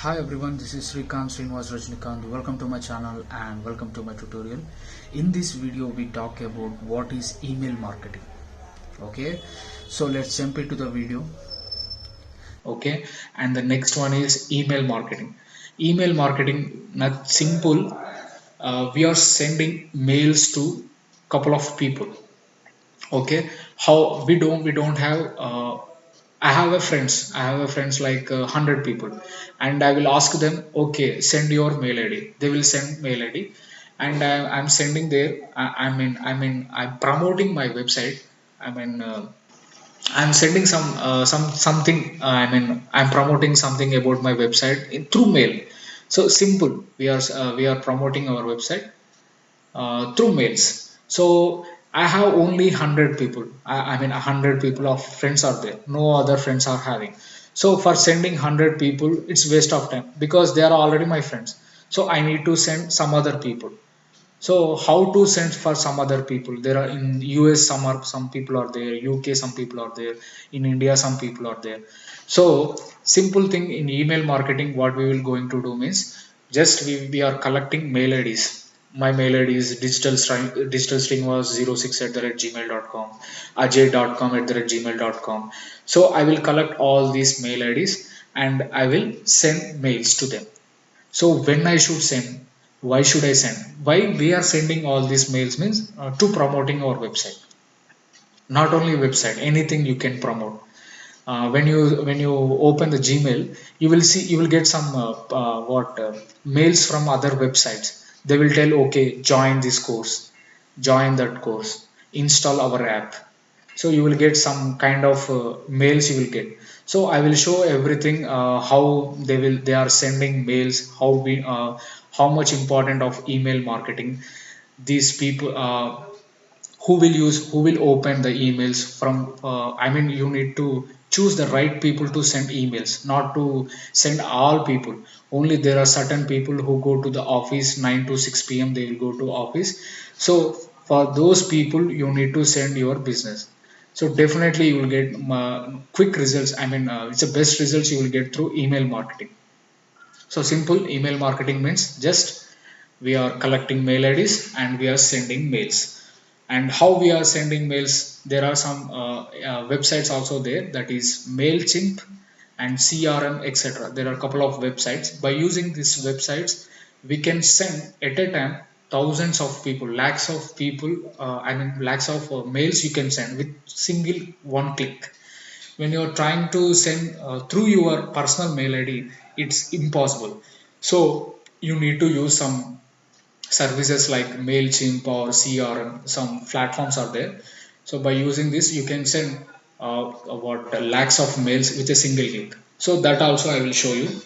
Hi everyone, this is Srikanth Srinivas Rajnikant. Welcome to my channel and welcome to my tutorial. In this video we talk about what is email marketing. Okay, so let's jump into the video. Okay, and the next one is email marketing. Email marketing, not simple. We are sending mails to couple of people. Okay, how we don't have I have a friends like 100 people, and I will ask them, okay, send your mail id. They will send mail id, and I'm sending there. I'm promoting my website. I mean I'm sending something. I'm promoting something about my website through mail. So simple, we are promoting our website through mails. So I have only 100 people. I mean 100 people of friends are there. No other friends are having. So for sending 100 people, it's waste of time because they are already my friends. So I need to send some other people. So how to send for some other people? There are in US some people are there, UK some people are there, in India some people are there. So simple thing in email marketing, what we will going to do means just we are collecting mail IDs. My mail ID is digital string was 06 at the rate gmail.com, ajay.com at the rate gmail.com. So I will collect all these mail IDs and I will send mails to them. So when I should send, why should I send? Why we are sending all these mails means to promoting our website. Not only website, anything you can promote. When you open the Gmail, you will get some what mails from other websites. They will tell, okay, join this course, join that course, install our app. So you will get some kind of mails you will get. So I will show everything, how they are sending mails, how much important of email marketing these people, who will open the emails from. You need to choose the right people to send emails, not to send all people. Only there are certain people who go to the office 9 to 6 p.m. They will go to office. So for those people you need to send your business. So definitely you will get quick results. It's the best results you will get through email marketing. So simple, email marketing means just we are collecting mail IDs and we are sending mails. And how we are sending mails, there are some websites also there, that is MailChimp and CRM, etc. There are a couple of websites. By using these websites we can send at a time thousands of people, lakhs of people, lakhs of mails you can send with single one click. When you're trying to send through your personal mail id, it's impossible. So you need to use some services like MailChimp or CRM. Some platforms are there. So by using this you can send what lakhs of mails with a single click. So that also I will show you.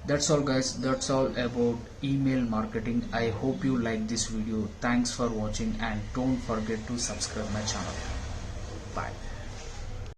That's all guys, that's all about email marketing. I hope you like this video. Thanks for watching and don't forget to subscribe my channel. Bye.